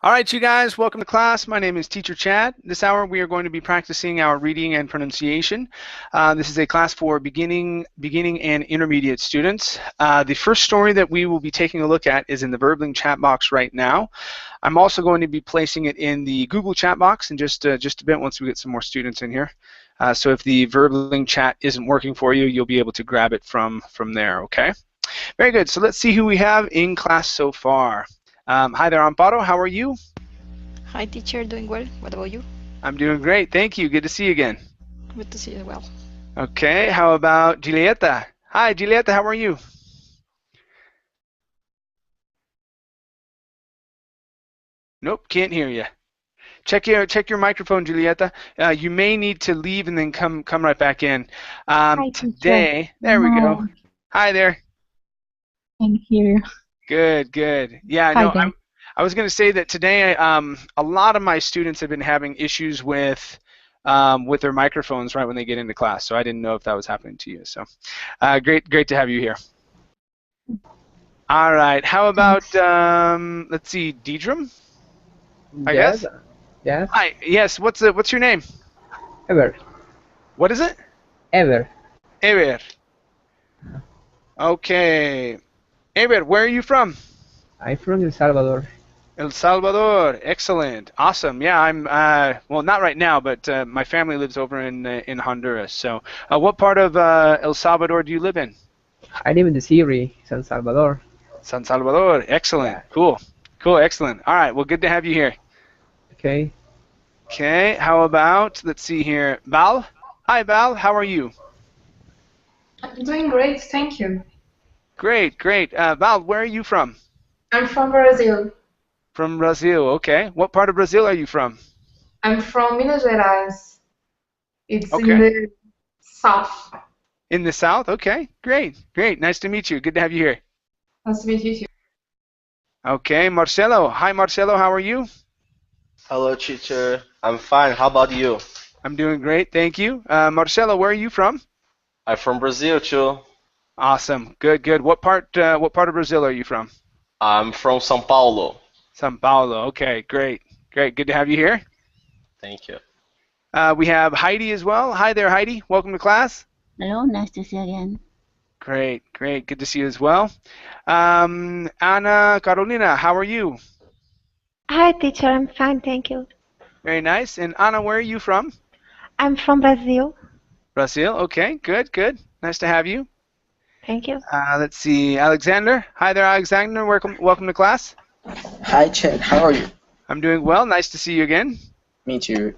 All right, you guys, welcome to class. My name is Teacher Chad. This hour we are going to be practicing our reading and pronunciation. This is a class for beginning and intermediate students. The first story that we will be taking a look at is in the Verbling chat box right now. I'm also going to be placing it in the Google chat box in just a bit once we get some more students in here. So if the Verbling chat isn't working for you, you'll be able to grab it from there, okay? Very good. So let's see who we have in class so far. Hi there, Amparo. How are you? Hi, teacher. Doing well. What about you? I'm doing great. Thank you. Good to see you again. Good to see you as well. Okay. How about Julieta? Hi, Julieta. How are you? Nope. Can't hear you. Check your microphone, Julieta. You may need to leave and then come right back in. Hi, Today, teacher. there we go. No, Hi there. I'm here. Good, good. Yeah, Hi no, there. I was going to say that today a lot of my students have been having issues with their microphones right when they get into class, so I didn't know if that was happening to you. So great to have you here. All right. How about let's see, Deidram? I guess. Yes. Hi. Yes. What's your name? Ever. What is it? Ever. Ever. Okay. Ever, where are you from? I'm from El Salvador. El Salvador. Excellent. Awesome. Yeah, I'm well, not right now, but my family lives over in Honduras. So, what part of El Salvador do you live in? I live in the city, San Salvador. San Salvador. Excellent. Yeah. Cool. Excellent. All right. Well, good to have you here. Okay. Okay. How about, let's see here, Val? Hi, Val. How are you? I'm doing great, thank you. Great. Val, where are you from? I'm from Brazil. From Brazil. Okay. What part of Brazil are you from? I'm from Minas Gerais. It's Okay. in the south. In the south? Okay. Great. Nice to meet you. Good to have you here. Nice to meet you too. Okay. Marcelo. Hi, Marcelo. How are you? Hello, teacher. I'm fine. How about you? I'm doing great. Thank you. Marcelo, where are you from? I'm from Brazil too. Awesome. Good. What part of Brazil are you from? I'm from São Paulo. São Paulo. Okay. Great. Good to have you here. Thank you. We have Heidi as well. Hi there, Heidi. Welcome to class. Hello, nice to see you again. Great. Good to see you as well. Ana Carolina, how are you? Hi, teacher. I'm fine, thank you. Very nice. And Ana, where are you from? I'm from Brazil. Brazil. Okay. Good. Nice to have you. Thank you. Let's see, Alexander. Hi there, Alexander. Welcome to class. Hi, Chad. How are you? I'm doing well. Nice to see you again. Me too.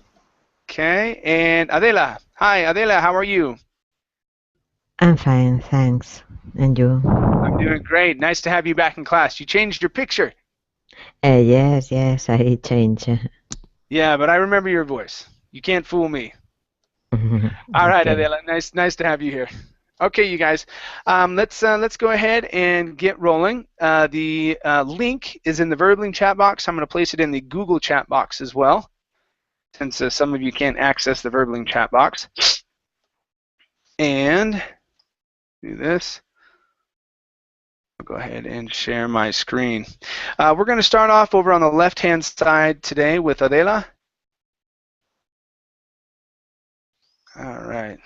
Okay. And Adela. Hi, Adela. How are you? I'm fine, thanks. And you? I'm doing great. Nice to have you back in class. You changed your picture. Yes, I changed. Yeah, but I remember your voice. You can't fool me. All right, Okay. Adela. Nice to have you here. Okay, you guys. Let's go ahead and get rolling. The link is in the Verbling chat box. I'm going to place it in the Google chat box as well, since some of you can't access the Verbling chat box. And do this. I'll go ahead and share my screen. We're going to start off over on the left-hand side today with Adela. All right.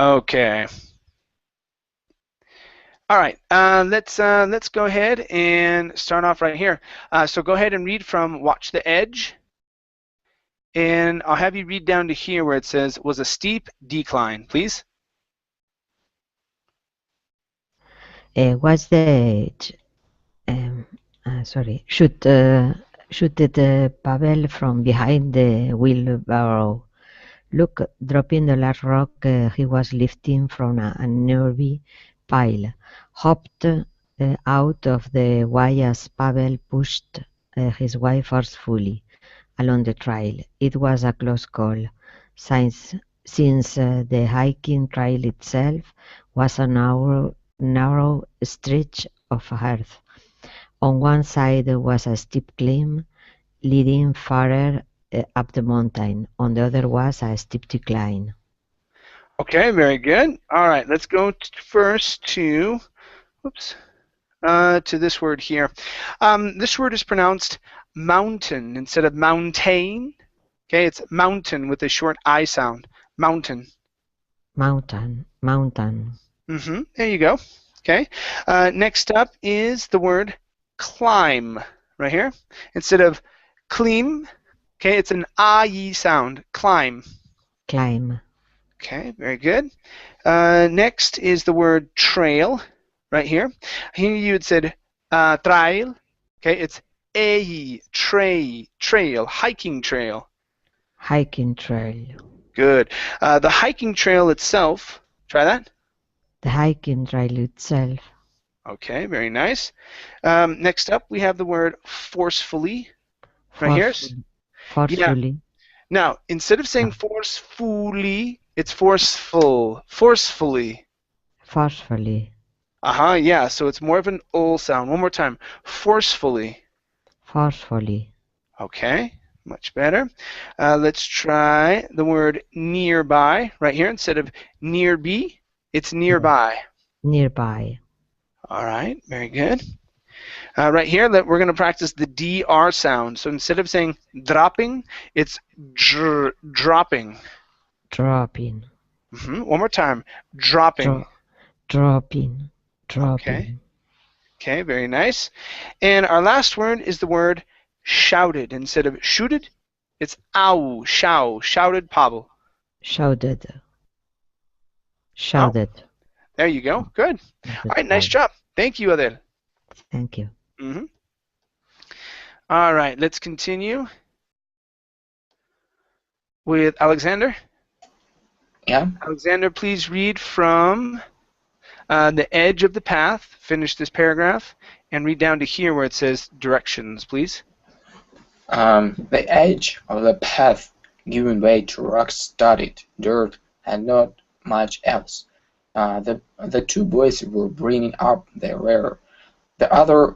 Okay. All right. Let's go ahead and start off right here. So go ahead and read from Watch the Edge. And I'll have you read down to here where it says, was a steep decline, please. What's the age? Sorry. Shoot the Pavel from behind the wheelbarrow. Look, dropping the last rock he was lifting from a nearby pile. Hopped out of the way as Pavel pushed his way forcefully along the trail. It was a close call, since the hiking trail itself was a narrow stretch of earth. On one side was a steep climb leading farther up the mountain. On the other was a steep decline. Okay, very good. All right, let's go first to, whoops. to this word here. This word is pronounced mountain instead of mountain. Okay, it's mountain with a short I sound. Mountain. Mountain. Mountain. There you go. Okay. Next up is the word climb right here. Instead of climb, okay, it's an I sound. Climb. Climb. Okay, very good. Next is the word trail right here. Here you had said trail. Okay, it's a trail, hiking trail. Hiking trail. Good. The hiking trail itself, try that. The hiking trail itself. Okay, very nice. Next up, we have the word forcefully right here. Forcefully. Yeah. Now, instead of saying forcefully, it's forceful. Forcefully. Forcefully. Yeah, so it's more of an ul sound. One more time. Forcefully. Forcefully. Okay, much better. Let's try the word nearby right here. Instead of nearby, it's nearby. Nearby. All right, very good. Right here, we're going to practice the DR sound. So instead of saying dropping, it's dropping. Dropping. One more time. Dropping. Dropping. Dropping. Okay, very nice. And our last word is the word shouted. Instead of shooted, it's ow, shouted Pavel. Shouted. Shouted. Oh, there you go. Good. All right, nice job. Thank you, Adel. Thank you. All right, let's continue with Alexander. Yeah. Alexander, please read from the edge of the path, finish this paragraph, and read down to here where it says directions, please. The edge of the path giving way to rock-studded dirt and not much else. The two boys were bringing up their rear. The other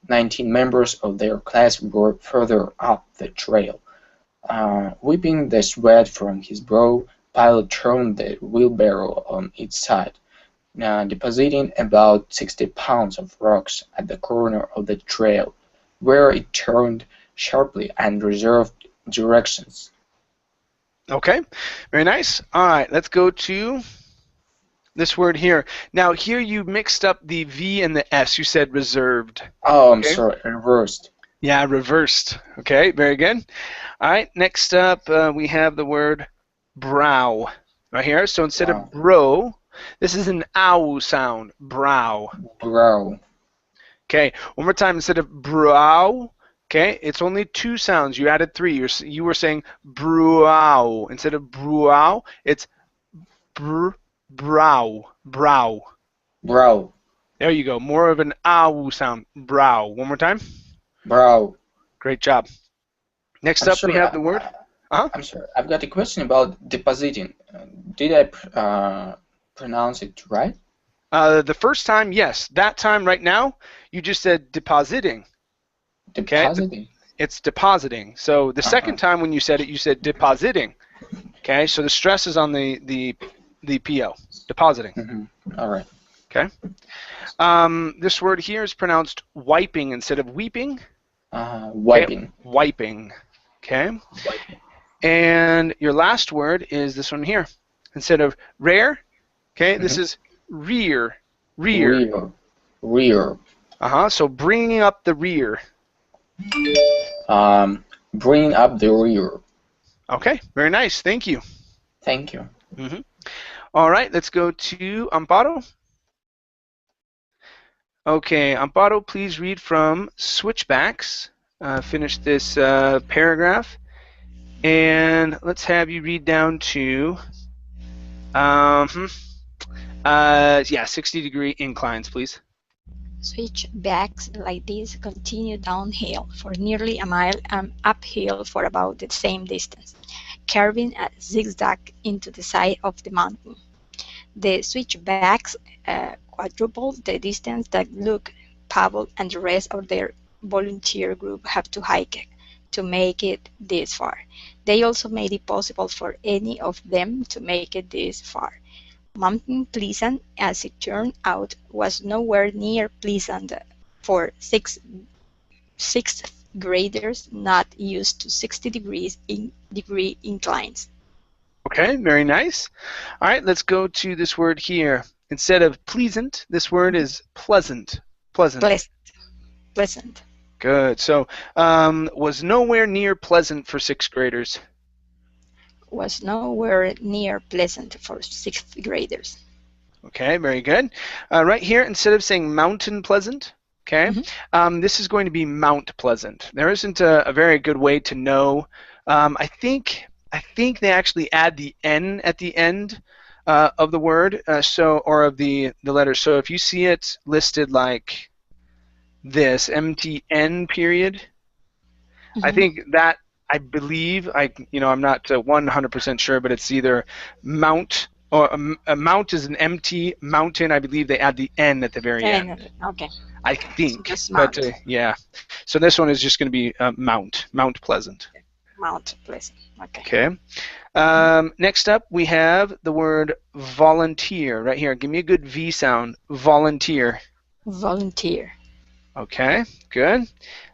19 members of their class were further up the trail. Wiping the sweat from his brow, Pilot turned the wheelbarrow on its side, depositing about 60 pounds of rocks at the corner of the trail, where it turned sharply and reserved directions. Okay, very nice. All right, let's go to this word here. Now, here you mixed up the V and the S. You said reserved. Oh, I'm sorry, reversed. Yeah, reversed. Okay, very good. All right, next up we have the word brow right here. So instead of bro, this is an ow sound. Brow. Brow. Okay, one more time. Instead of brow, okay, it's only two sounds. You added three. You were saying brow. Instead of brow, it's brow. Brow. Brow. There you go. More of an ow sound. Brow. One more time. Brow. Great job. Next up, we have the word. I'm sorry. I've got a question about depositing. Did I pronounce it right? The first time, yes. That time, right now, you just said depositing. Depositing. Okay? It's depositing. So the second time when you said it, you said depositing. Okay. So the stress is on the PO. Depositing. All right. Okay. This word here is pronounced wiping instead of weeping. Wiping. Okay. Wiping. Okay. Wiping. And your last word is this one here. Instead of rare, okay, this is rear. Rear. Rear. So bringing up the rear. Bringing up the rear. Okay, very nice. Thank you. Thank you. All right, let's go to Amparo. Okay, Amparo, please read from Switchbacks. Finish this paragraph. And let's have you read down to 60-degree inclines, please. Switchbacks like this continue downhill for nearly a mile and uphill for about the same distance, curving a zigzag into the side of the mountain. The switchbacks quadruple the distance that Luke, Pavel, and the rest of their volunteer group have to hike to make it this far. They also made it possible for any of them to make it this far. Mountain Pleasant, as it turned out, was nowhere near pleasant for sixth graders not used to 60-degree inclines. Okay, very nice. All right, let's go to this word here. Instead of pleasant, this word is pleasant. Pleasant. Pleasant. Good. So, was nowhere near pleasant for sixth graders. Was nowhere near pleasant for sixth graders. Okay, very good. Right here, instead of saying mountain pleasant, okay, this is going to be Mount Pleasant. There isn't a very good way to know. I think they actually add the N at the end of the word, or of the letter. So if you see it listed like this, MTN period, I think that, I believe, I'm not 100% sure, but it's either Mount, or a mount is an empty mountain. I believe they add the N at the very end. Okay. I think, So but yeah. So this one is just going to be Mount Pleasant. Mount Pleasant. Okay. Okay. Next up, we have the word volunteer right here. Give me a good V sound. Volunteer. Volunteer. Okay, good.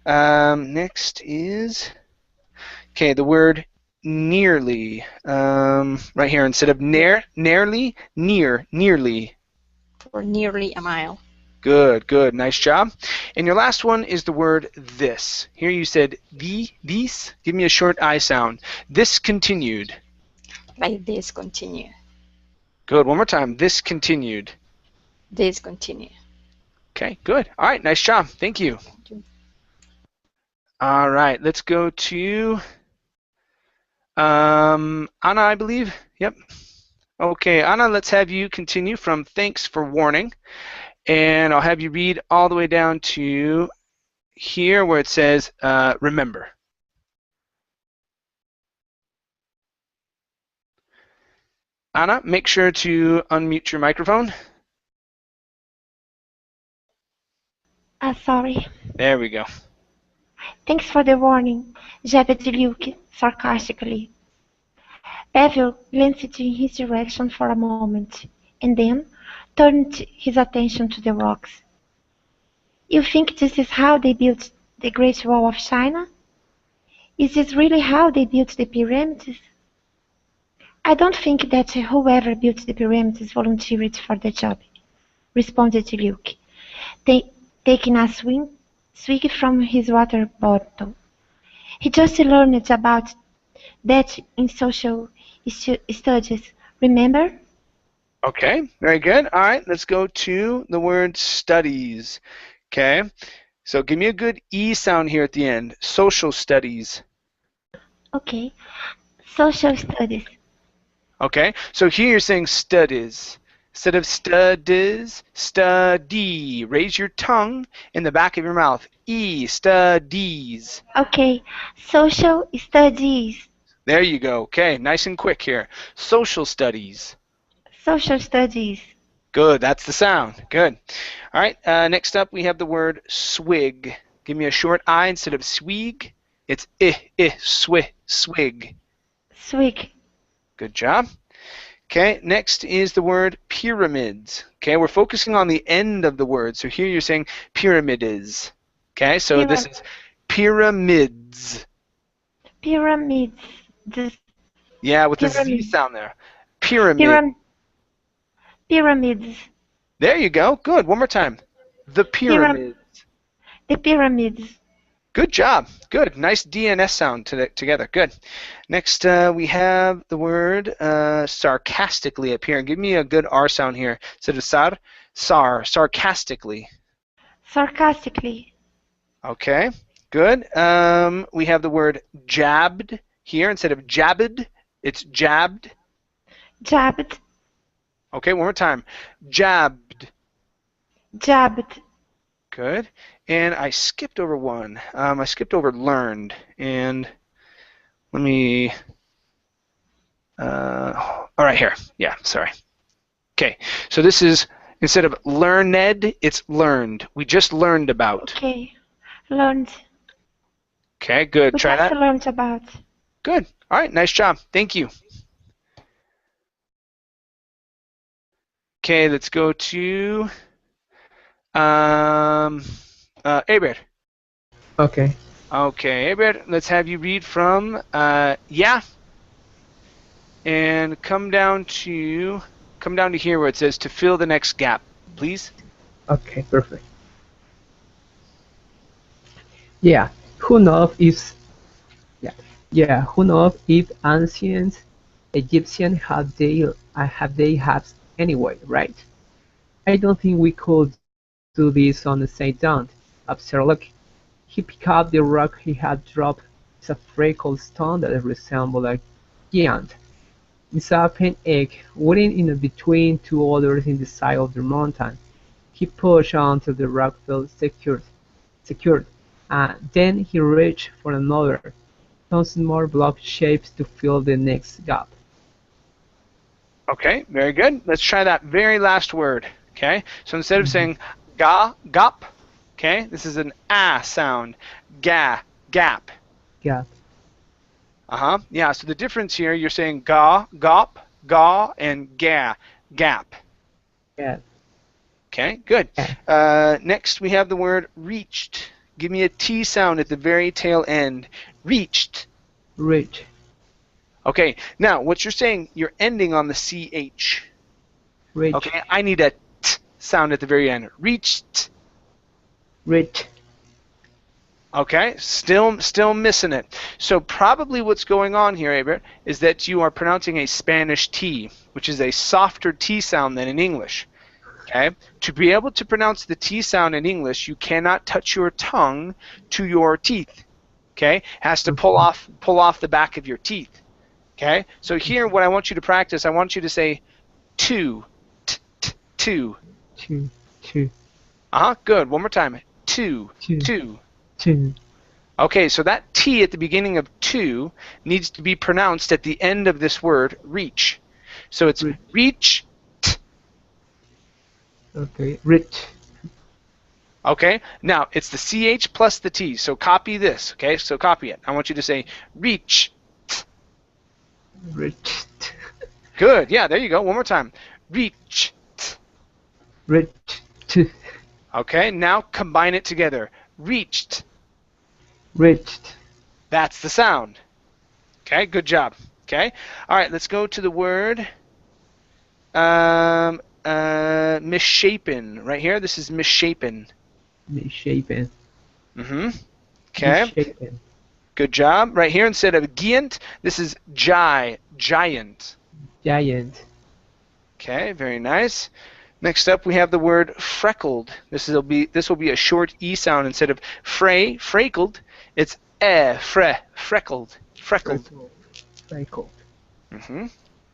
Next is, the word nearly. Right here, instead of nearly. For nearly a mile. Good, nice job. And your last one is the word this. Here you said these. Give me a short I sound. This continued. Like this continue. Good, one more time. This continued. This continue. Okay, good. All right, nice job. Thank you. All right, let's go to Anna, I believe. Yep. Okay, Anna, let's have you continue from thanks for warning. And I'll have you read all the way down to here where it says remember. Anna, make sure to unmute your microphone. Sorry. There we go. Thanks for the warning, Jabez Luke sarcastically. Pavel glanced in his direction for a moment, and then turned his attention to the rocks. You think this is how they built the Great Wall of China? Is this really how they built the pyramids? I don't think that whoever built the pyramids volunteered for the job, responded Luke, taking a swig from his water bottle. He just learned about that in social studies, remember? Okay, very good. All right, let's go to the word studies. Okay, so give me a good E sound here at the end. Social studies. Okay, social studies. Okay, so here you're saying studies. Instead of studies, study. Raise your tongue in the back of your mouth. E, studies. Okay, social studies. There you go. Okay, nice and quick here. Social studies. Social studies. Good, that's the sound. Good. All right, next up we have the word swig. Give me a short I instead of swig. It's swig. Swig. Good job. Okay, next is the word pyramids. Okay, we're focusing on the end of the word. So here you're saying pyramids. Okay, so this is pyramids. Pyramids. Yeah, with the Z sound there. Pyramid. Pyramids. There you go. Good. One more time. The pyramids. The pyramids. Good job. Good. Nice DNS sound together. Good. Next, we have the word sarcastically up here. Give me a good R sound here. Instead of sarcastically. Sarcastically. Okay. Good. We have the word jabbed here. Instead of jabbed, it's jabbed. Jabbed. Okay, one more time. Jabbed. Jabbed. Good. And I skipped over one. I skipped over learned. And let me... all right, here. Yeah, sorry. Okay, so this is, instead of learned, it's learned. We just learned about. Okay, learned. Okay, good. Try that. We just learned about. Good. All right, nice job. Thank you. Okay, let's go to Eber. Okay. Okay, Eber, let's have you read from yeah, and come down to here where it says to fill the next gap, please. Okay, perfect. Yeah, who knows if who knows if ancient Egyptians have they had anyway, right? I don't think we could do this on the same down. Observe, look. He picked up the rock he had dropped. It's a freckled stone that resembled a giant. It's a faint egg, waiting in between two others in the side of the mountain. He pushed on until the rock felt secured. Then he reached for another, thousand more block shapes to fill the next gap. Okay, very good. Let's try that very last word. Okay, so instead of saying gap, okay, this is an sound. Gap. Gap. Yeah, so the difference here, you're saying gop, and gap. Gap. Okay, good. Next we have the word reached. Give me a T sound at the very tail end. Reached. Reach. Okay, now what you're saying, you're ending on the CH. Reach. Okay, I need a T sound at the very end. Reached. Reach. Okay, still missing it. So probably what's going on here, Abert, is that you are pronouncing a Spanish T, which is a softer T sound than in English. Okay, to be able to pronounce the T sound in English, you cannot touch your tongue to your teeth. Okay, it has to pull off the back of your teeth. Okay, so here what I want you to practice, I want you to say two, two. Two. Good. One more time. Two. Two. Okay, so that T at the beginning of two needs to be pronounced at the end of this word, reach. So it's reach. Okay, reach. Okay, now it's the CH plus the T, so copy this, okay? So copy it. I want you to say reach. Reach. Good, yeah, there you go. One more time. Reach. Reach. Okay, now combine it together. Reached. Reached. That's the sound. Okay, good job. Okay, all right, let's go to the word misshapen. Right here, this is misshapen. Misshapen. Okay. Misshapen. Good job. Right here, instead of giant, this is giant. Giant. Okay, very nice. Next up, we have the word freckled. This will be a short e sound instead of freckled. It's freckled.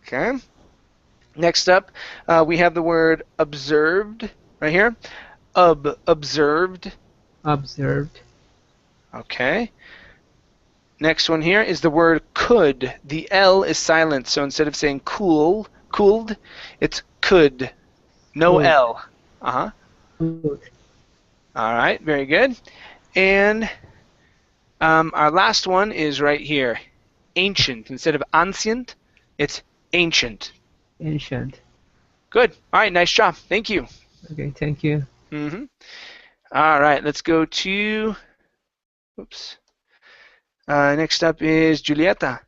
Okay. Next up, we have the word observed right here. Observed. Okay. Next one here is the word could. The L is silent, so instead of saying cooled, it's could. No L. Good. All right, very good. And our last one is right here. Ancient. Instead of ancient, it's ancient. Ancient. Good. All right, nice job. Thank you. Okay, thank you. All right, let's go to, oops. Next up is Julieta.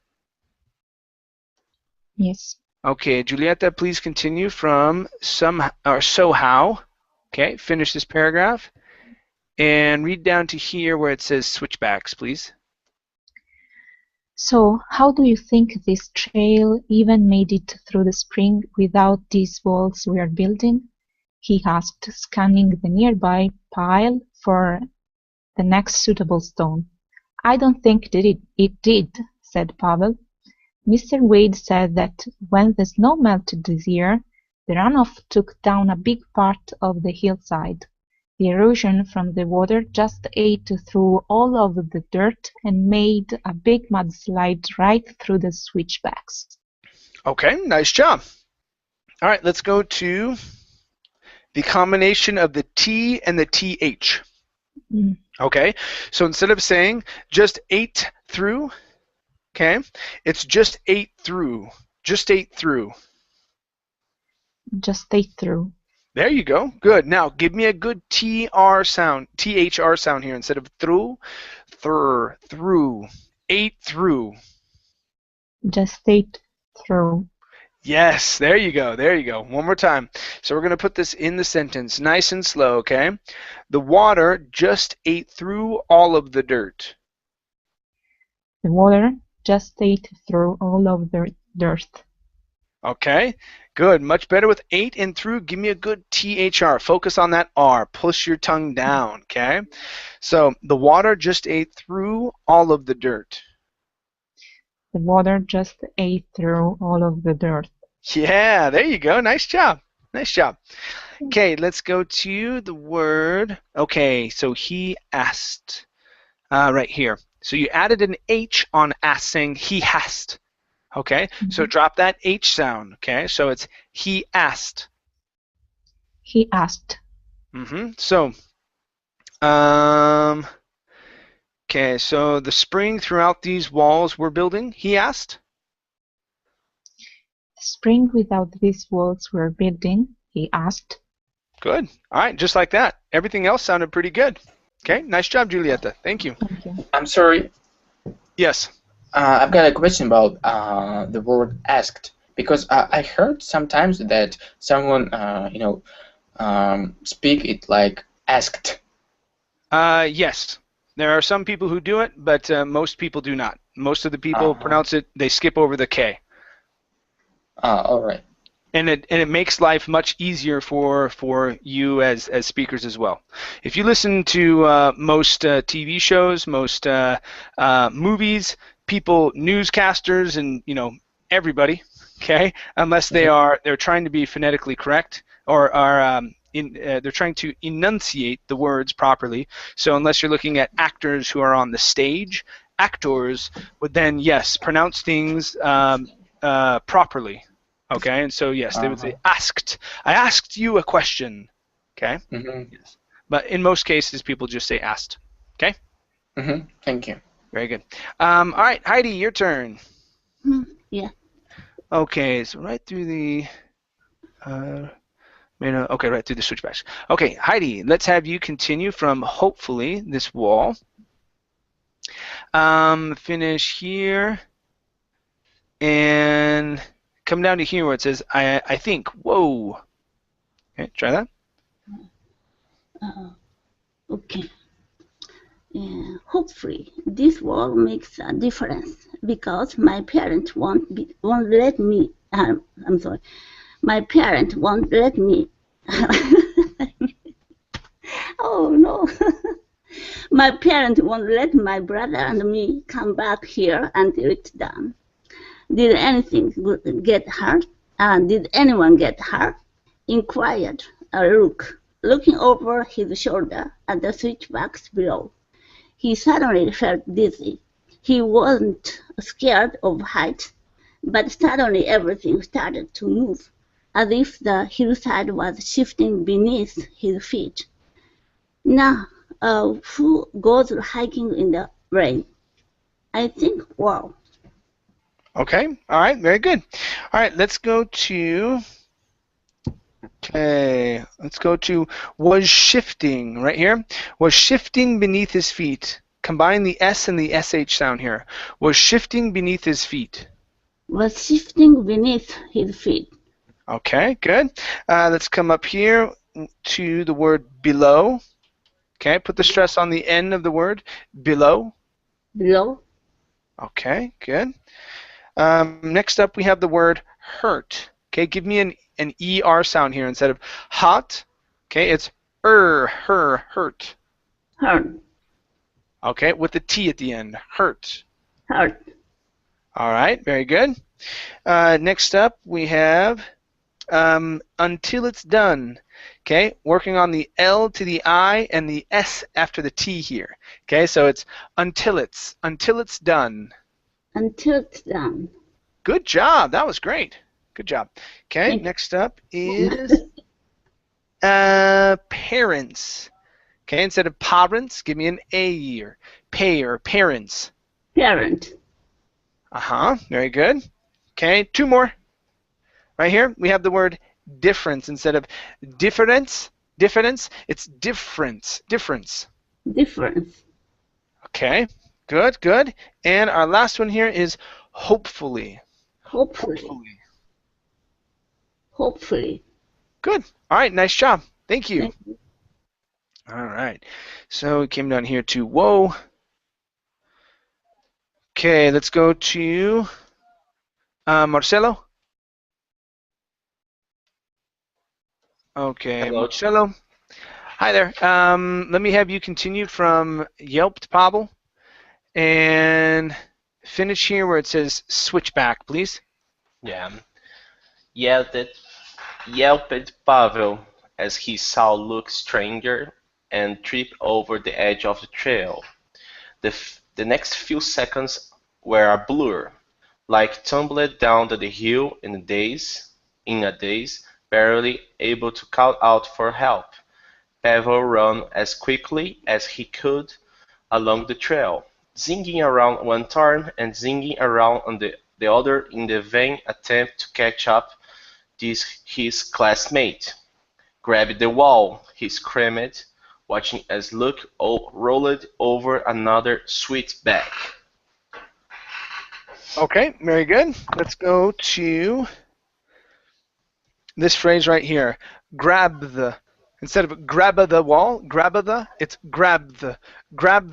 Yes. Okay, Julieta, please continue from somehow. Okay, finish this paragraph. And read down to here where it says switchbacks, please. So, how do you think this trail even made it through the spring without these walls we are building? He asked, scanning the nearby pile for the next suitable stone. I don't think that it did, said Pavel. Mr. Wade said that when the snow melted this year, the runoff took down a big part of the hillside. The erosion from the water just ate through all of the dirt and made a big mudslide right through the switchbacks. Okay, nice job. All right, let's go to the combination of the T and the TH. Okay, so instead of saying just ate through, okay, it's just ate through. Just ate through. Just stay through. There you go. Good. Now give me a good TR sound, THR sound here instead of through. Through. Ate through. Just stay through. Yes, there you go. There you go. One more time. So we're going to put this in the sentence nice and slow, okay? The water just ate through all of the dirt. The water just ate through all of the dirt. Okay, good. Much better with ate and through. Give me a good THR. Focus on that R. Push your tongue down, okay? So the water just ate through all of the dirt. The water just ate through all of the dirt. Yeah, there you go. Nice job. Nice job. Okay, let's go to the word. Okay, so he asked right here. So you added an H on asked, saying he hast. Okay, so drop that H sound. Okay, so it's he asked. He asked. So, okay, so the spring throughout these walls we're building, he asked. The spring without these walls we're building, he asked. Good. All right, just like that. Everything else sounded pretty good. Okay, nice job, Julieta. Thank you. Thank you. I'm sorry. Yes. I've got a question about the word asked, because I heard sometimes that someone, speak it like asked. Yes. There are some people who do it, but most people do not. Most of the people pronounce it, they skip over the K. All right. And it makes life much easier for you as speakers as well. If you listen to most TV shows, most movies, people, newscasters, and everybody, okay, unless they're trying to be phonetically correct or are they're trying to enunciate the words properly. So unless you're looking at actors who are on the stage, actors would then pronounce things properly. Okay, and so yes, they would say asked. I asked you a question. Okay. Yes. But in most cases, people just say asked. Okay. Thank you. Very good. All right, Heidi, your turn. Yeah. Okay, so right through the right through the switchbacks. Okay, Heidi, let's have you continue from hopefully this wall. Finish here and come down to here where it says I think. Whoa. Okay, try that. Okay. Hopefully, this word makes a difference because my parents won't let me. I'm sorry. My parents won't let me. Oh no. My parents won't let my brother and me come back here until it's done. Did anything get hurt? Did anyone get hurt? Inquired Rook, looking over his shoulder at the switchbacks below. He suddenly felt dizzy. He wasn't scared of heights, but suddenly everything started to move, as if the hillside was shifting beneath his feet. Now, who goes hiking in the rain? I think, wow. Okay, all right, very good. All right, let's go to was shifting right here. Was shifting beneath his feet. Combine the S and the SH sound here. Was shifting beneath his feet. Was shifting beneath his feet. Okay, good. Let's come up here to the word below. Okay, put the stress on the end of the word below. Below. Okay, good. Next up, we have the word hurt. Okay, give me an ER sound here instead of hot. Okay, it's her, hurt. Hurt. Okay, with the T at the end, hurt. Hurt. All right, very good. Next up, we have until it's done. Okay, working on the L to the I and the S after the T here. Okay, so it's until it's done. Until it's done. Good job. That was great. Good job. Okay, next up is parents. Okay, instead of parents, give me an A here. Parents. Parent. Very good. Okay, two more. Right here, we have the word difference instead of difference. Difference. It's difference. Difference. Difference. Okay. Good. Good. And our last one here is hopefully. Hopefully. Hopefully. Good. All right. Nice job. Thank you. Thank you. All right. So we came down here to whoa. Okay. Let's go to Marcelo. Okay, Hello. Marcelo. Hi there. Let me have you continue from yelped Pavel and finish here where it says switchback, please. Yeah. Yelped Pavel as he saw Luke stranger and trip over the edge of the trail. The next few seconds were a blur, like tumbled down the hill in a daze, barely able to call out for help. Pavel ran as quickly as he could along the trail, zinging around one turn and zinging around on the other in the vain attempt to catch up his classmate. "Grab the wall," he screamed, watching as Luke rolled over another switchback. Okay, very good. Let's go to this phrase right here. Grab the. Instead of grab the wall, it's grab the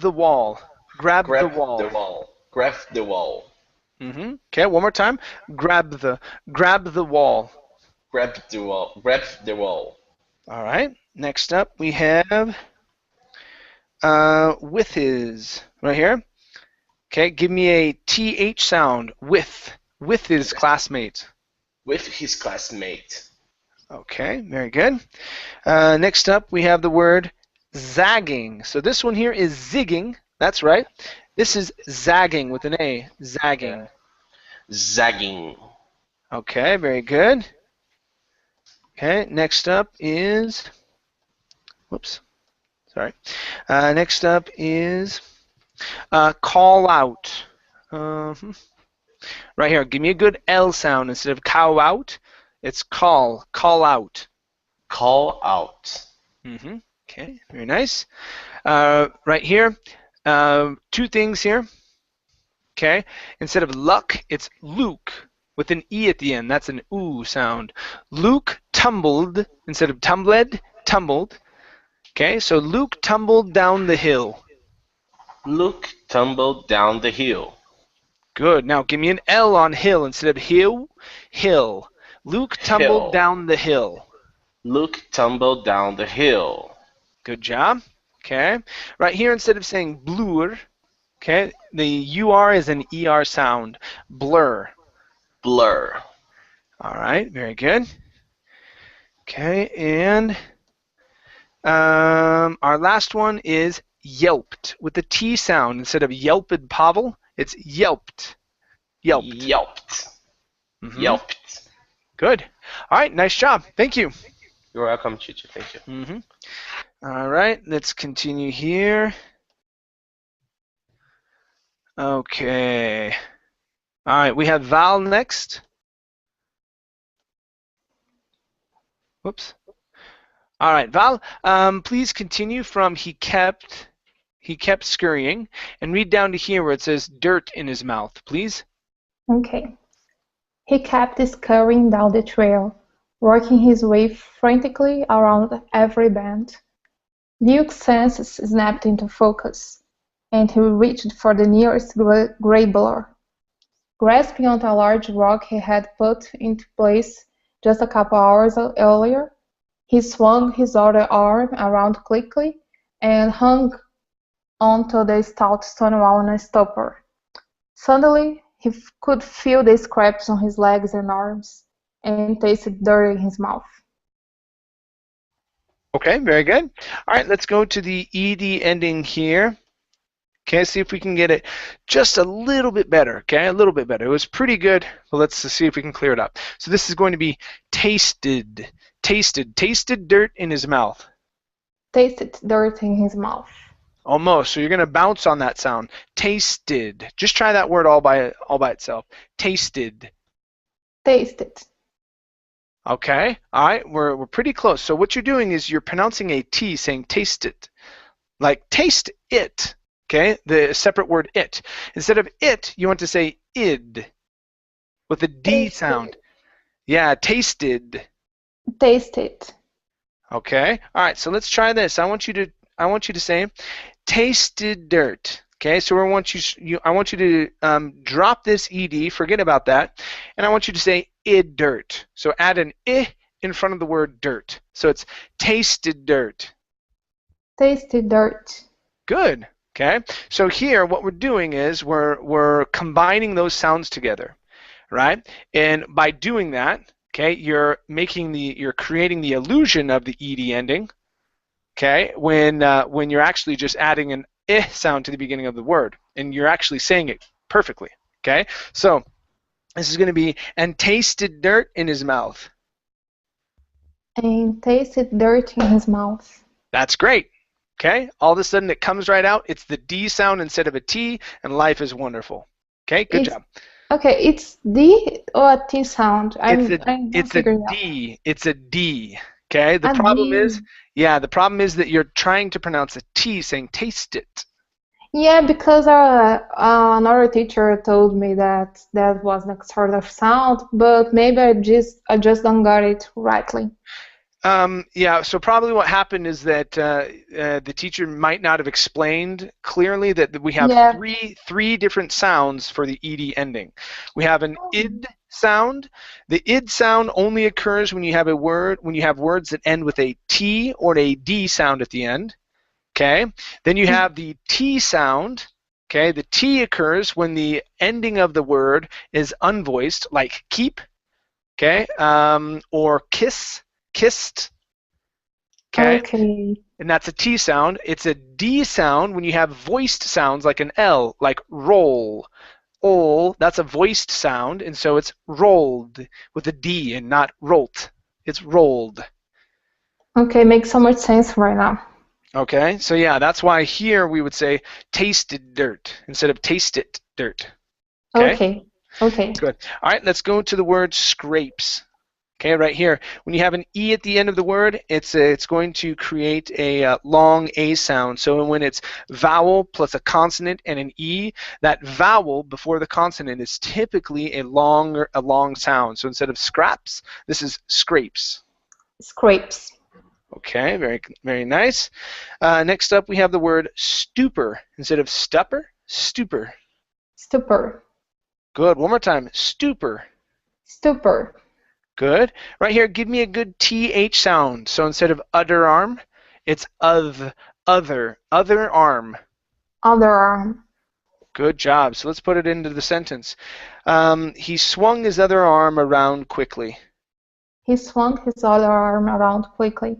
wall. Grab the wall. Grab the wall. Okay, one more time. Grab the wall. Grab the wall. Grab the wall. All right. Next up, we have with his right here. Okay, give me a th sound. With his classmate. With his classmate. Okay, very good. Next up, we have the word zagging. So this one here is zigging. That's right. This is zagging with an A. Zagging. Yeah. Zagging. Okay, very good. Okay, next up is, whoops, sorry. Next up is call out. Right here, give me a good L sound instead of cow out. It's call out. Call out. Okay, very nice. Right here, two things here. Okay, instead of luck, it's Luke with an E at the end. That's an oo sound. Luke tumbled instead of tumbled, tumbled. Okay, so Luke tumbled down the hill. Luke tumbled down the hill. Good. Now give me an L on hill instead of hill. Hill. Luke tumbled down the hill. Luke tumbled down the hill. Good job. Okay. Right here, instead of saying blur, okay, the UR is an ER sound. Blur. Blur. All right. Very good. Okay. And our last one is yelped with the T sound instead of yelped Pavel. It's yelped. Yelped. Yelped. Yelped. Good. All right. Nice job. Thank you. You're welcome, teacher. Thank you. All right. Let's continue here. Okay. All right. We have Val next. Whoops. All right, Val. Please continue from he kept scurrying and read down to here where it says dirt in his mouth, please. Okay. He kept scurrying down the trail, working his way frantically around every bend. Luke's senses snapped into focus, and he reached for the nearest gray blur. Grasping onto a large rock he had put into place just a couple hours earlier, he swung his other arm around quickly and hung onto the stout stone wall in a stopper. Suddenly, he could feel the scraps on his legs and arms, and tasted dirt in his mouth. Okay, very good. All right, let's go to the ED ending here. Okay, see if we can get it just a little bit better, okay? A little bit better. It was pretty good, but let's see if we can clear it up. So this is going to be tasted. Tasted dirt in his mouth. Tasted dirt in his mouth. Almost. So you're going to bounce on that sound. Tasted. Just try that word all by itself. Tasted. Tasted. Okay, all right, we're pretty close. So what you're doing is you're pronouncing a T, saying taste it. Like taste it, okay? The separate word it. Instead of it, you want to say id with a D sound. Yeah, tasted. Tasted. Okay. All right, so let's try this. I want you to say tasted dirt. Okay, so I want you to drop this ed, forget about that, and I want you to say id dirt. So add an I in front of the word dirt. So it's tasted dirt. Tasted dirt. Good. Okay. So here, what we're doing is we're combining those sounds together, right? And by doing that, okay, you're creating the illusion of the ed ending, okay, when you're actually just adding an I sound to the beginning of the word, and you're actually saying it perfectly. Okay. So this is going to be and tasted dirt in his mouth. And tasted dirt in his mouth. That's great. Okay, all of a sudden it comes right out. It's the D sound instead of a T, and life is wonderful. Okay, good job. Okay, it's D or a T sound? It's a D. It's a D. Okay, the problem is that you're trying to pronounce a T, saying taste it. Yeah, because another teacher told me that was the sort of sound, but maybe I just don't got it rightly. Yeah, so probably what happened is that the teacher might not have explained clearly that we have three different sounds for the ed ending. We have an id sound. The id sound only occurs when you have words that end with a T or a D sound at the end. Okay. Then you have the T sound. Okay. The T occurs when the ending of the word is unvoiced, like keep. Okay. Or kiss. Kissed. Okay. And that's a T sound. It's a D sound when you have voiced sounds like an L, like roll. That's a voiced sound, and so it's rolled with a D and not rolt. It's rolled. Okay, makes so much sense right now. Okay, so yeah, that's why here we would say tasted dirt instead of taste it dirt. Okay. Good. All right, let's go to the word scrapes. Okay, right here, when you have an E at the end of the word, it's going to create a long A sound. So when it's vowel plus a consonant and an E, that vowel before the consonant is typically a long sound. So instead of scraps, this is scrapes. Scrapes. Okay, very, very nice. Next up, we have the word stupor. Instead of stupor, stupor. Stupor. Good. One more time. Stupor. Stupor. Good. Right here, give me a good TH sound. So instead of other arm, it's other arm. Other arm. Good job. So let's put it into the sentence. He swung his other arm around quickly. He swung his other arm around quickly.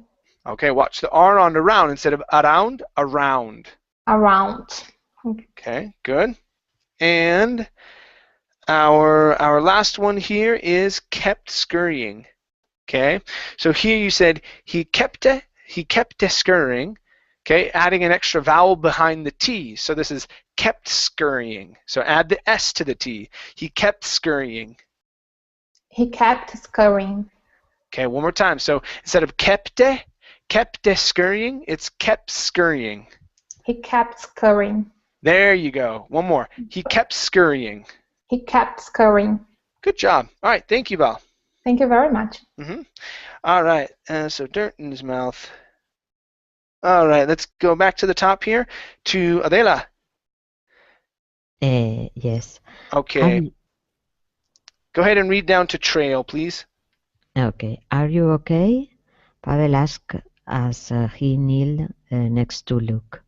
Okay, watch the R on around instead of around, around. Around. Okay, good. And our last one here is kept scurrying. Okay, so here you said he kept scurrying. Okay, adding an extra vowel behind the T. So this is kept scurrying. So add the S to the T. He kept scurrying. He kept scurrying. Okay, one more time. So instead of kept scurrying, it's kept scurrying. He kept scurrying. There you go. One more. He kept scurrying. He kept scurrying. Good job. All right, thank you, Val. Thank you very much. All right, so dirt in his mouth. All right, let's go back to the top here to Adela. Yes. Okay. Go ahead and read down to trail, please. Okay. Are you okay? Pavel asked as he kneeled next to Luke.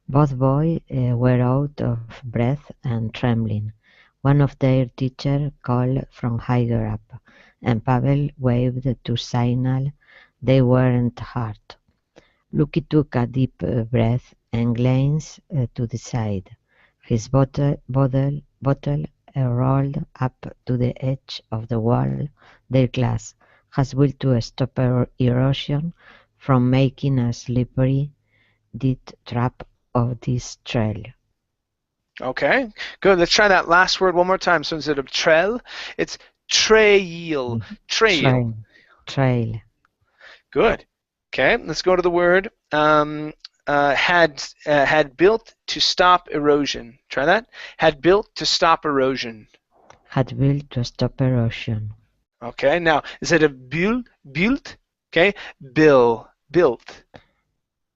Both boys were out of breath and trembling. One of their teachers called from higher up, and Pavel waved to signal they weren't hurt. Luke took a deep breath and glanced to the side. His bottle rolled up to the edge of the wall. Their class has built to stop erosion from making a slippery death trap of this trail. Okay, good. Let's try that last word one more time. So instead of trail, it's trail. Trail. trail. Good. Okay, let's go to the word had built to stop erosion. Try that. Had built to stop erosion. Had built to stop erosion. Okay, now instead of built, okay, built.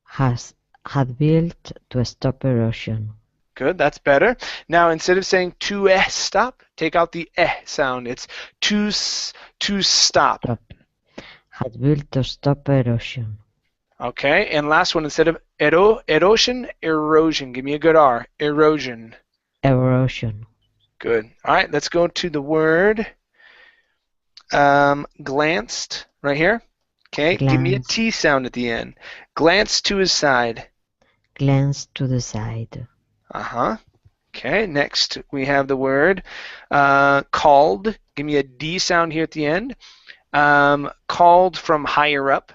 Had built to stop erosion. Good, that's better. Now instead of saying to stop, take out the sound. It's to stop. Had built to stop erosion. Okay, and last one, instead of erosion, erosion. Give me a good R. Erosion. Erosion. Good. All right, let's go to the word glanced right here. Okay, give me a T sound at the end. Glanced to his side. Glanced to the side. Uh-huh. Okay, next we have the word called. Give me a D sound here at the end. Called from higher up.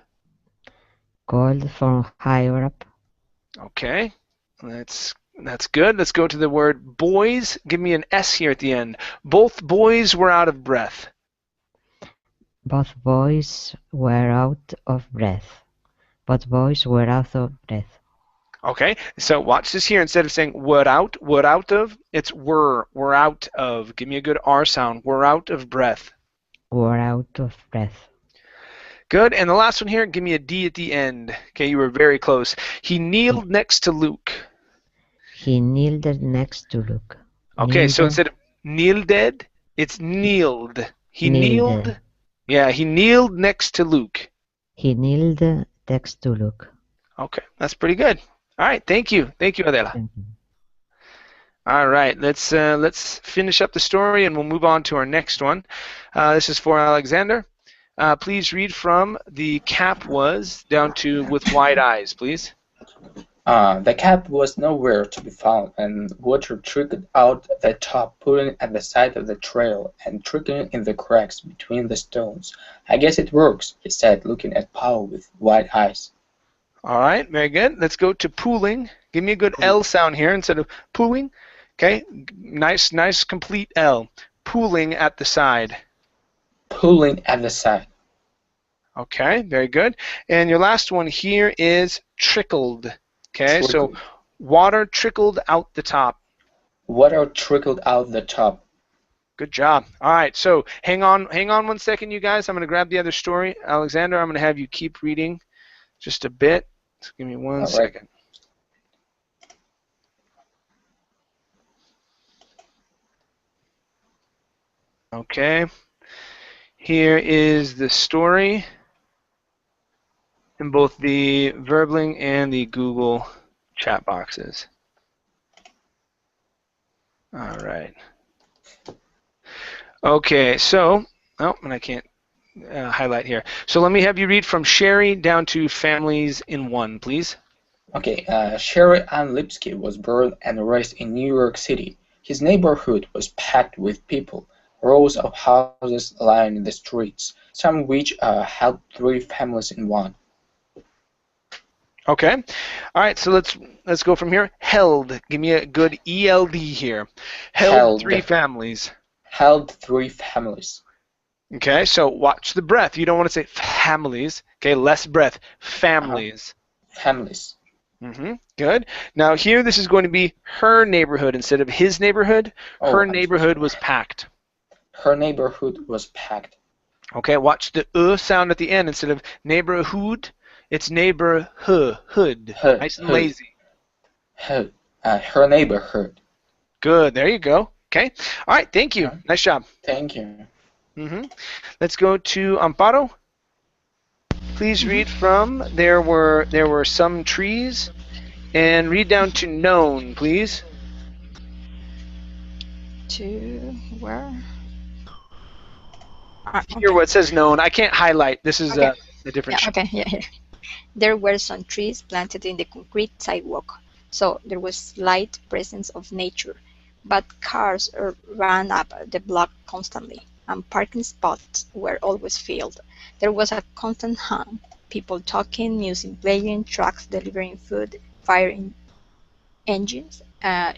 Called from higher up. Okay, that's good. Let's go to the word boys. Give me an S here at the end. Both boys were out of breath. Both boys were out of breath. Both boys were out of breath. Okay, so watch this here. Instead of saying were out of, it's were out of. Give me a good R sound. We're out of breath. Were out of breath. Good, and the last one here, give me a D at the end. Okay, you were very close. He kneeled next to Luke. He kneeled next to Luke. Okay, so instead of kneeled, it's kneeled. He kneeled. Yeah, he kneeled next to Luke. He kneeled next to Luke. Okay, that's pretty good. All right, thank you. Thank you, Adela. Thank you. All right, let's finish up the story and we'll move on to our next one. This is for Alexander. Please read from the cap was down to with wide eyes, please. The cap was nowhere to be found, and water trickled out the top, pooling at the side of the trail and trickling in the cracks between the stones. I guess it works, he said, looking at Paul with wide eyes. All right, very good. Let's go to pooling. Give me a good L sound here instead of pooling. Okay, nice, complete L. Pooling at the side. Pooling at the side. Okay, very good. And your last one here is trickled. Okay, so water trickled out the top. Water trickled out the top. Good job. All right, so hang on 1 second, you guys. I'm going to grab the other story. Alexander, I'm going to have you keep reading just a bit. So give me one second. Okay. Here is the story in both the Verbling and the Google chat boxes. All right. Okay, so, and I can't highlight here. So let me have you read from Sherry down to families in one, please. Okay, Sherry Ann Lipsky was born and raised in New York City. His neighborhood was packed with people. Rows of houses lined the streets, some of which held 3 families in one. Okay. All right, so let's go from here. Held. Give me a good ELD here. Held 3 families. Held 3 families. Okay, so watch the breath. You don't want to say families. Okay, less breath. Families. Families. Good. Now here, this is going to be her neighborhood instead of his neighborhood. Her neighborhood was packed. Her neighborhood was packed. Okay, watch the sound at the end. Instead of neighborhood, it's neighborhood. Nice and lazy. Her neighborhood. Good. There you go. Okay. All right. Thank you. Nice job. Thank you. Let's go to Amparo. Please read from there were some trees, and read down to known, please. To where? Here, what says known. I can't highlight. This is a different. Yeah, okay. Yeah, here. There were some trees planted in the concrete sidewalk, so there was slight presence of nature. But cars ran up the block constantly, and parking spots were always filled. There was a constant hum, people talking, music playing, trucks delivering food, fire engines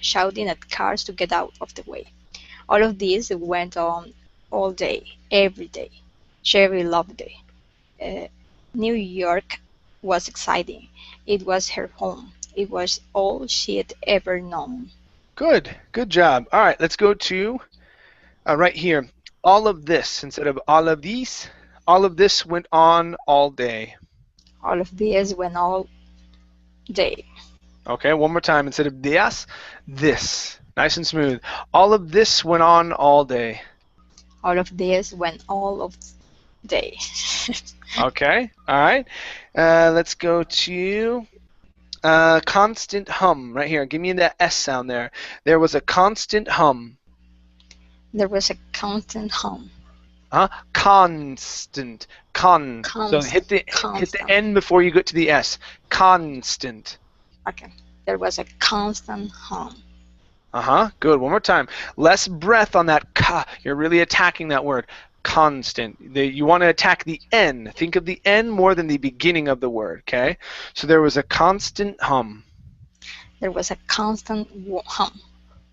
shouting at cars to get out of the way. All of this went on all day, every day. Sherry loved it. New York was exciting. It was her home. It was all she'd ever known. Good. Good job. All right, let's go to right here. All of this instead of all of these. All of this went on all day. All of this went all day. Okay, one more time. Instead of días, this. Nice and smooth. All of this went on all day. All of this went all of day. Okay, all right. Let's go to constant hum right here. Give me that S sound there. There was a constant hum. There was a constant hum. Constant. So hit the N before you get to the S. Constant. Okay. There was a constant hum. Good. One more time. Less breath on that ka. You're really attacking that word. Constant. You want to attack the N. Think of the N more than the beginning of the word, okay? So there was a constant hum. There was a constant hum.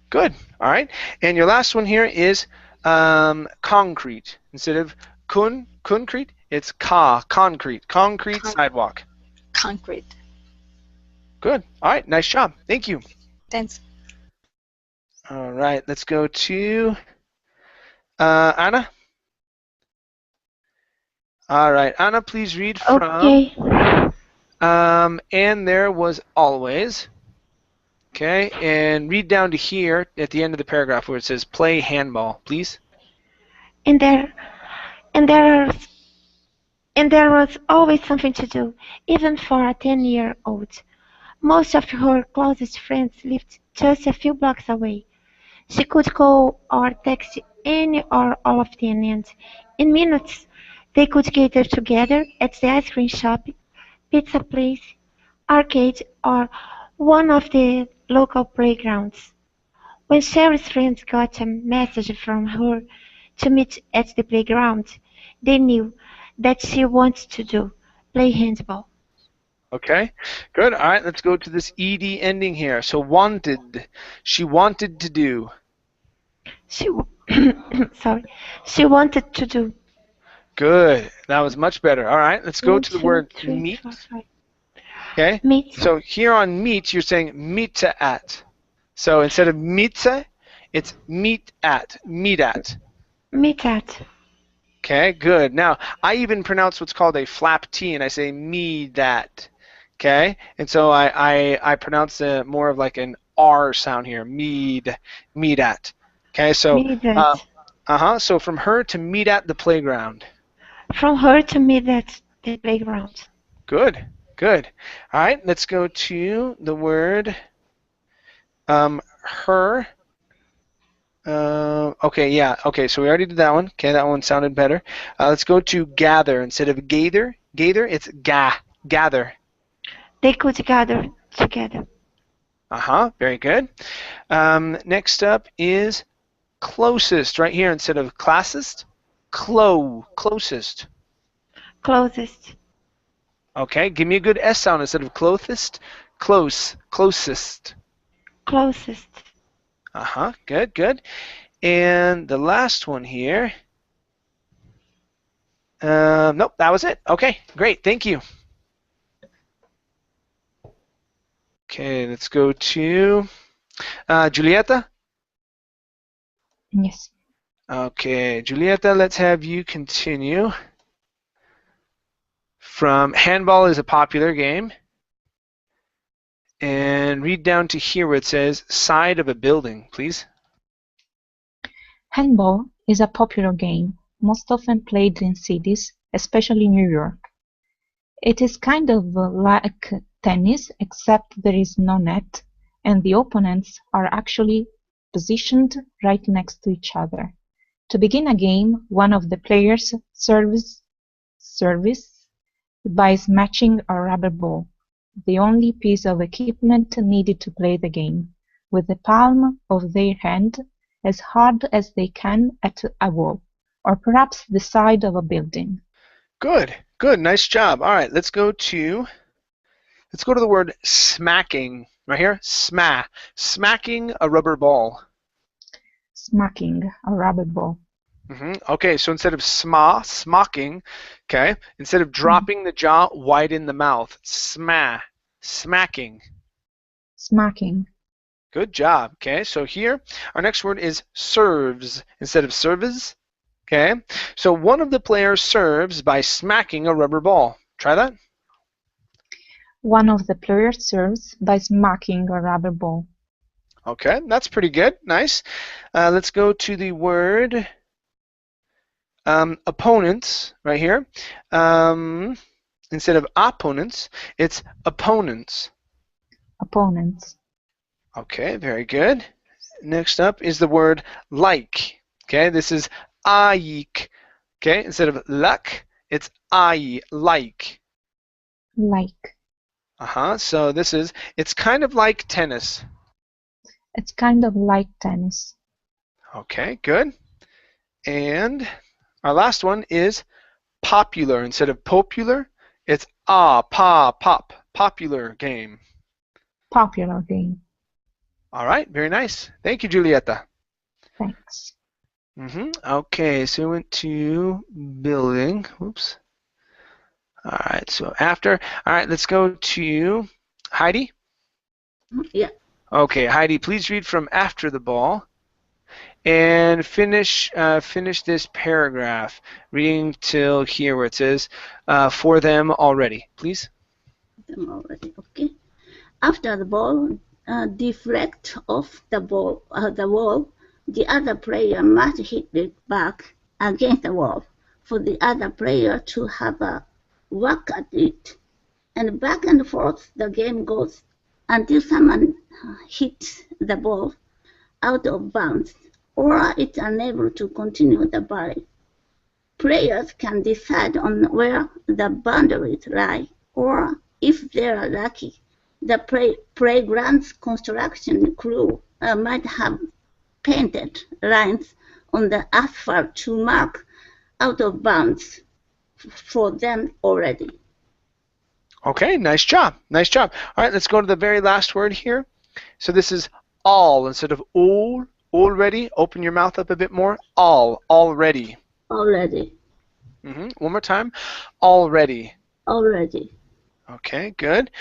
Good. All right. And your last one here is concrete. Instead of concrete, it's concrete. Concrete sidewalk. Concrete. Good. All right. Nice job. Thank you. Thanks. All right. Let's go to Anna. All right. Anna, please read from. Okay. And there was always. Okay. And read down to here at the end of the paragraph where it says play handball, please. And there was always something to do, even for a 10-year-old. Most of her closest friends lived just a few blocks away. She could call or text any or all of them, and in minutes they could gather together at the ice cream shop, pizza place, arcade, or one of the local playgrounds. When Sherry's friends got a message from her to meet at the playground, they knew that she wanted to play handball. Okay, good. All right, let's go to this ed ending here. So wanted. She wanted to do. She wanted to do. Good. That was much better. All right, let's go 1, to the 2, word 3, meet. 4, 5. Okay. Meet. So here on meet, you're saying meet at. So instead of meet, it's meet at. Meet at. Meet at. Okay, good. Now, I even pronounce what's called a flap T, and I say me that. Okay, and so I pronounce more of like an R sound here. Meet at. Okay, so Meet at. So from her to meet at the playground. From her to meet at the playground. Good, good. All right, let's go to the word her. Okay, yeah. Okay, so we already did that one. Okay, that one sounded better. Let's go to gather instead of gather. Gather, it's gather. They could gather together. Very good. Next up is closest, right here instead of classest. Closest. Closest. Okay, give me a good S sound instead of closest. Closest. Closest. Good, good. And the last one here. Nope, that was it. Okay, great, thank you. Okay, let's go to Julieta. Yes. Okay, Julieta, let's have you continue from handball is a popular game. And read down to here where it says side of a building, please. Handball is a popular game, most often played in cities, especially New York. It is kind of like tennis, except there is no net, and the opponents are actually positioned right next to each other. To begin a game, one of the players serves by smashing a rubber ball, the only piece of equipment needed to play the game, with the palm of their hand as hard as they can at a wall, or perhaps the side of a building. Good, good, nice job. All right, let's go to the word smacking right here. Smacking a rubber ball. Smacking a rubber ball. Okay, so instead of smocking, okay, instead of dropping the jaw, widen the mouth. Smacking. Smacking. Good job. Okay, so here our next word is serves instead of serves. Okay, so one of the players serves by smacking a rubber ball. Try that. One of the players serves by smacking a rubber ball. Okay, that's pretty good. Nice. Let's go to the word opponents right here. Instead of opponents, it's opponents. Opponents. Okay, very good. Next up is the word like. Okay, this is like. Okay, instead of luck, it's like. Like. So this is, it's kind of like tennis. It's kind of like tennis. Okay, good. And our last one is popular. Instead of popular, it's pop. Popular game. Popular game. All right, very nice. Thank you, Julieta. Thanks. Okay, so we went to building. Oops. All right, so after. All right, let's go to Heidi. Yeah. Okay, Heidi, please read from after the ball and finish this paragraph, reading till here where it says for them already, please. Them already. Okay. After the ball deflects off the wall, the other player must hit it back against the wall for the other player to have a whack at it. And back and forth the game goes until someone hits the ball out of bounds or is unable to continue the volley. Players can decide on where the boundaries lie, or if they are lucky, the playground's construction crew might have painted lines on the asphalt to mark out of bounds for them already. Okay, nice job. Nice job. All right, let's go to the very last word here. So this is all instead of all. Already. Open your mouth up a bit more. All. Already. Already. One more time. Already. Already. Okay, good.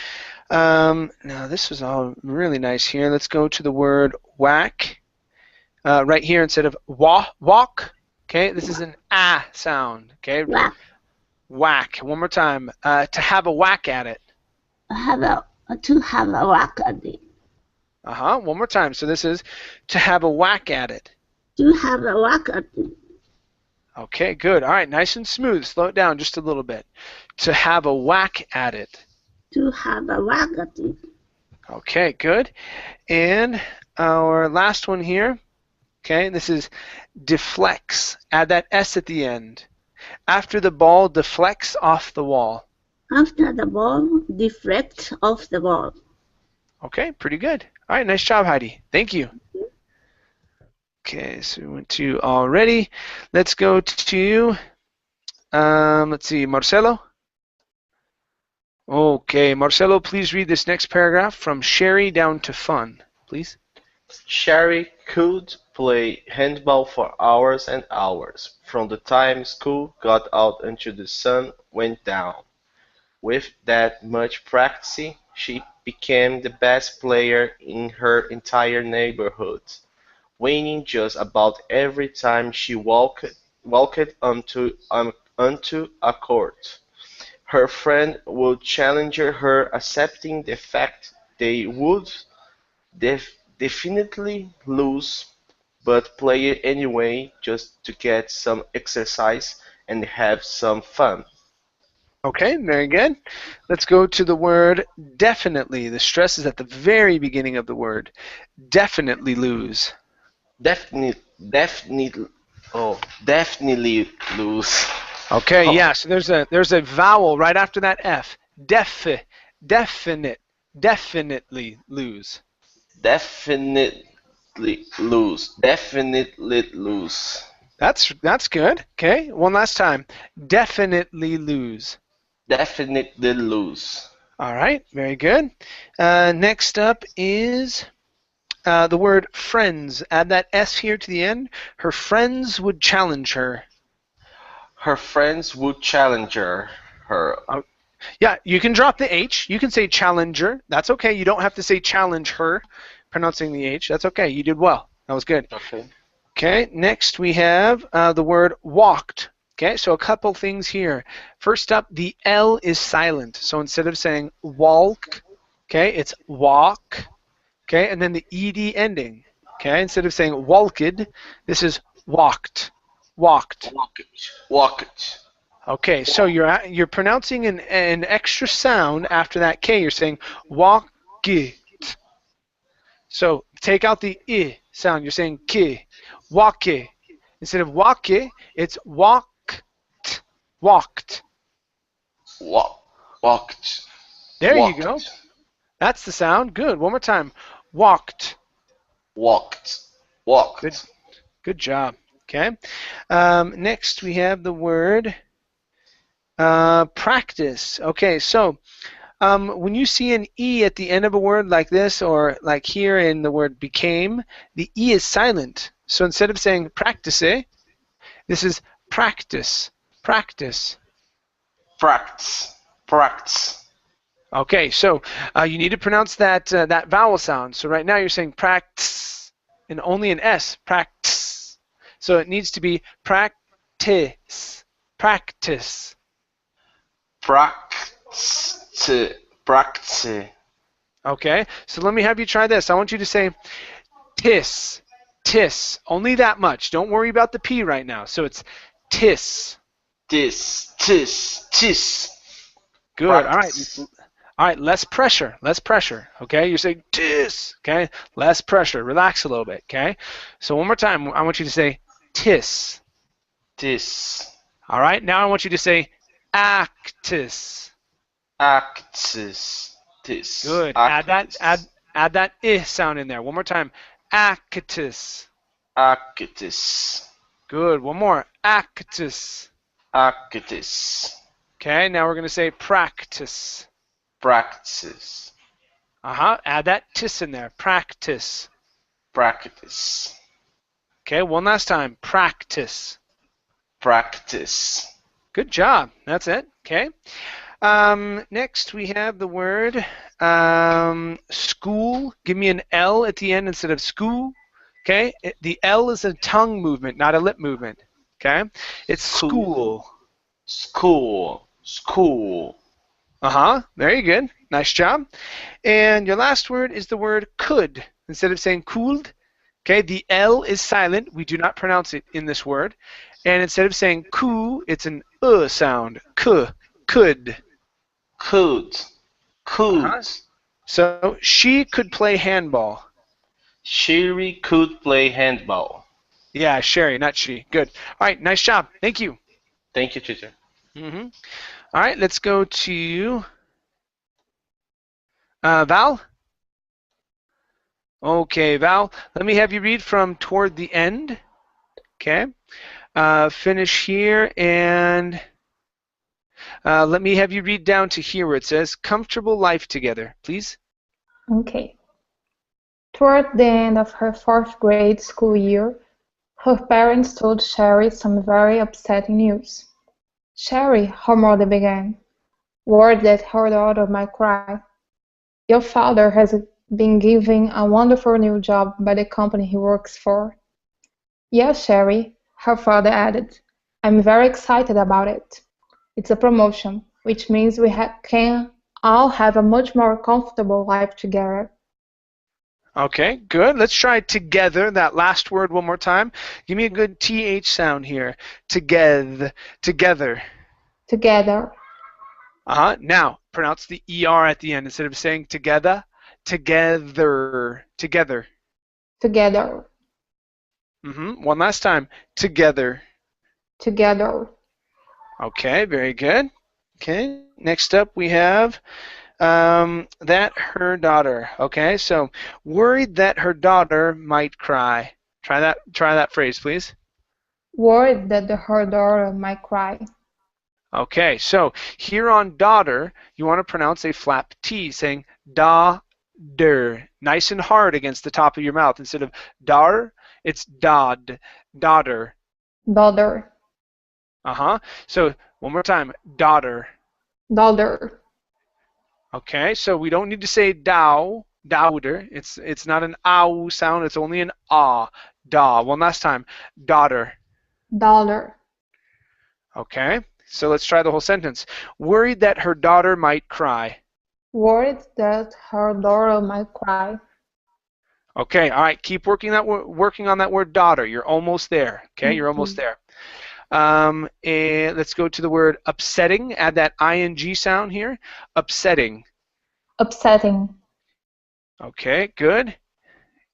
Now this was all really nice here. Let's go to the word whack. Right here instead of walk. Okay, this is an sound. Okay. Whack. Whack. One more time. To have a whack at it. To have a whack at it. One more time. So this is to have a whack at it. To have a whack at it. Okay, good. All right, nice and smooth. Slow it down just a little bit. To have a whack at it. To have a whack at it. Okay, good. And our last one here, okay, this is deflects. Add that S at the end. After the ball deflects off the wall. After the ball deflects off the wall. Okay, pretty good. All right, nice job, Heidi. Thank you. Okay, so we went to already. Let's go to, let's see, Marcelo. Okay, Marcelo, please read this next paragraph from Sherry down to fun, please. Sherry could play handball for hours and hours, from the time school got out until the sun went down. With that much practice, she became the best player in her entire neighborhood, winning just about every time she walked onto a court. Her friend would challenge her, accepting the fact they would definitely lose, but play it anyway just to get some exercise and have some fun. Okay, very good. Let's go to the word definitely. The stress is at the very beginning of the word. Definitely lose. Definitely lose. Okay, yeah, so there's a vowel right after that F. Definitely lose. Definitely lose. Definitely lose. That's good. Okay, one last time. Definitely lose. Definitely lose. All right, very good. Next up is the word friends. Add that S here to the end. Her friends would challenge her. Her friends would challenge her. Yeah, you can drop the H. You can say challenger. That's okay. You don't have to say challenge her, pronouncing the H. That's okay. You did well. That was good. Okay. Okay, next we have the word walked. Okay, so a couple things here. First up, the L is silent. So instead of saying walk, okay, it's walk. Okay, and then the ED ending. Okay, instead of saying walked, this is walked. Walked. Walked. Okay, so you're pronouncing an extra sound after that K. You're saying walked. So take out the I sound. You're saying K. Walk. Instead of walk, it's walked. Walked. Walked. There you go. That's the sound. Good. One more time. Walked. Walked. Good job. Okay. Next we have the word practice. Okay, so when you see an E at the end of a word like this, or like here in the word became, the E is silent. So instead of saying practice, this is practice. Practice. Practice. Okay, so you need to pronounce that that vowel sound. So right now you're saying practice, and only an S. Practice. So it needs to be practice. Practice. Practice. Okay, so let me have you try this. I want you to say tis. Tis. Only that much. Don't worry about the P right now. So it's tis. Tis. Good. Practice. All right. Less pressure. Less pressure. Okay. You're saying tis. Okay. Less pressure. Relax a little bit. Okay. So one more time. I want you to say tis. Tis. All right. Now I want you to say actus. Actus. Tis. Good. Actus. Add that I sound in there. One more time. Actus. Actus. Good. One more. Actus. Actus. Okay. Now we're going to say practice. Practice. Add that tis in there. Practice. Practice. Okay. One last time. Practice. Practice. Good job. That's it. Okay. Next we have the word school. Give me an L at the end instead of school. Okay. The L is a tongue movement, not a lip movement. Okay. It's school. School. Very good. Nice job. And your last word is the word could. Instead of saying cooled, okay, the L is silent. We do not pronounce it in this word. And instead of saying coo, it's an sound. Could. Could. So she could play handball. Sherry could play handball. Yeah, Sherry, not she. Good. All right, nice job. Thank you. Thank you, teacher. All right, let's go to Val. Okay, Val, let me have you read from toward the end. Okay. Finish here, and let me have you read down to here where it says comfortable life together, please. Okay. Toward the end of her 4th grade school year, her parents told Sherry some very upsetting news. Sherry, her mother began, worried that her daughter might cry. Your father has been given a wonderful new job by the company he works for. Yes, Sherry, her father added. I'm very excited about it. It's a promotion, which means we can all have a much more comfortable life together. Okay, good. Let's try together, that last word one more time. Give me a good TH sound here. Together. Together. Together. Now, pronounce the ER at the end instead of saying together. Together. Together. Together. One last time. Together. Together. Okay, very good. Okay, next up we have that her daughter. Okay, so worried that her daughter might cry. Try that phrase, please. Worried that her daughter might cry. Okay, so here on daughter, you want to pronounce a flap T, saying da-der, nice and hard against the top of your mouth. Instead of dar, it's dod, daughter. Daughter. So one more time, daughter. Daughter. Okay, so we don't need to say daughter. It's not an ow sound, it's only an ah. Da. One last time, daughter. Daughter. Okay, so let's try the whole sentence. Worried that her daughter might cry. Worried that her daughter might cry. Okay, all right, keep working on that word daughter. You're almost there. Okay, you're almost there. And let's go to the word upsetting. Add that ing sound here. Upsetting. Upsetting. Okay, good.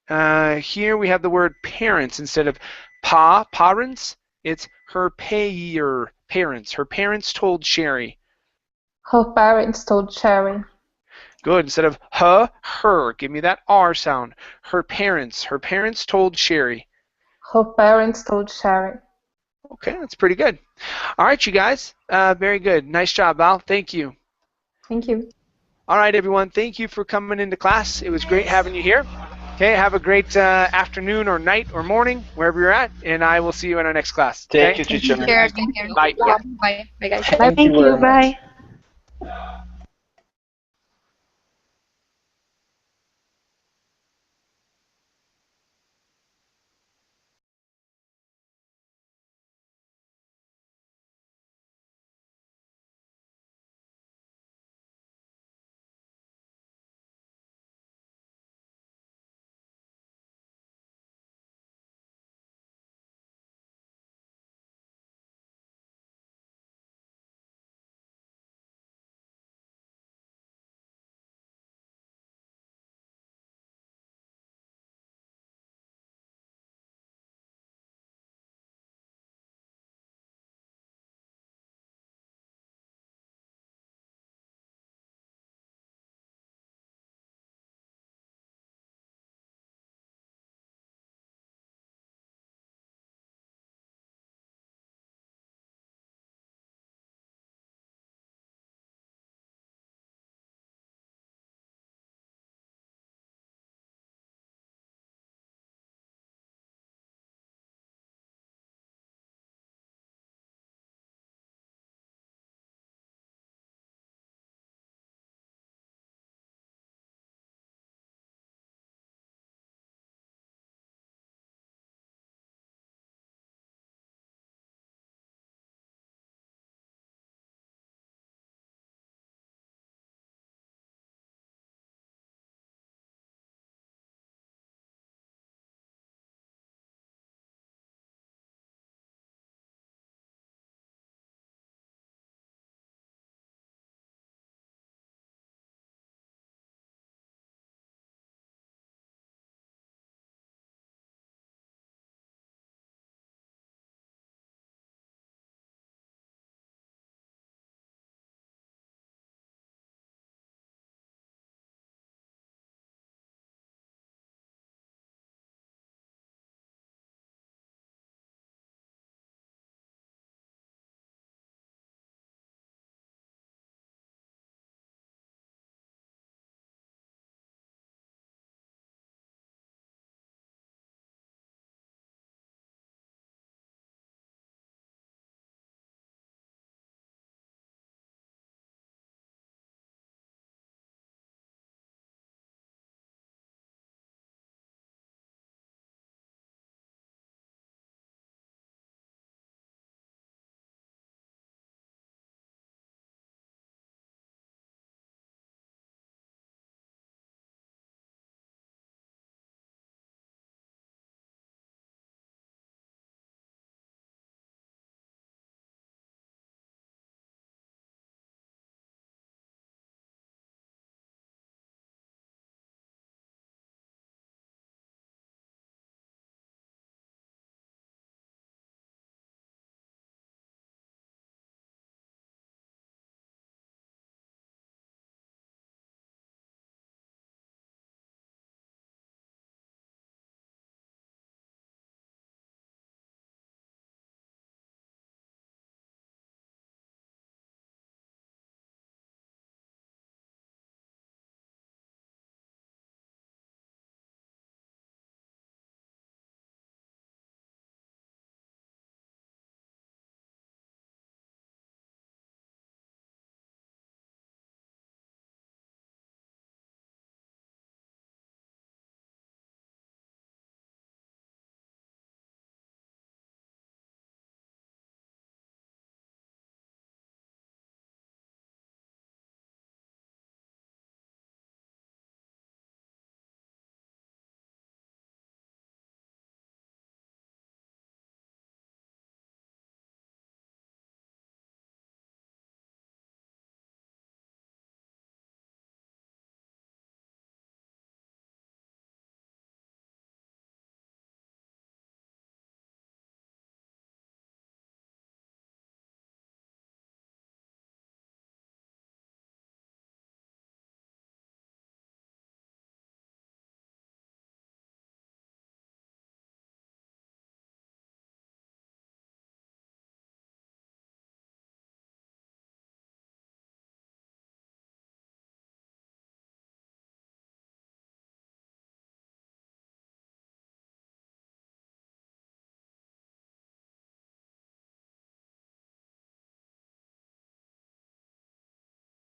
Here we have the word parents. Instead of parents, it's her parents. Her parents told Sherry. Her parents told Sherry. Good. Instead of her. Give me that R sound. Her parents told Sherry. Her parents told Sherry. Okay, that's pretty good. All right, you guys. Very good. Nice job, Val. Thank you. Thank you. All right, everyone. Thank you for coming into class. It was great having you here. Okay, have a great afternoon or night or morning, wherever you're at, and I will see you in our next class. Thank you, teacher. Thank you. Bye. Bye. Bye, guys. Thank you. Bye.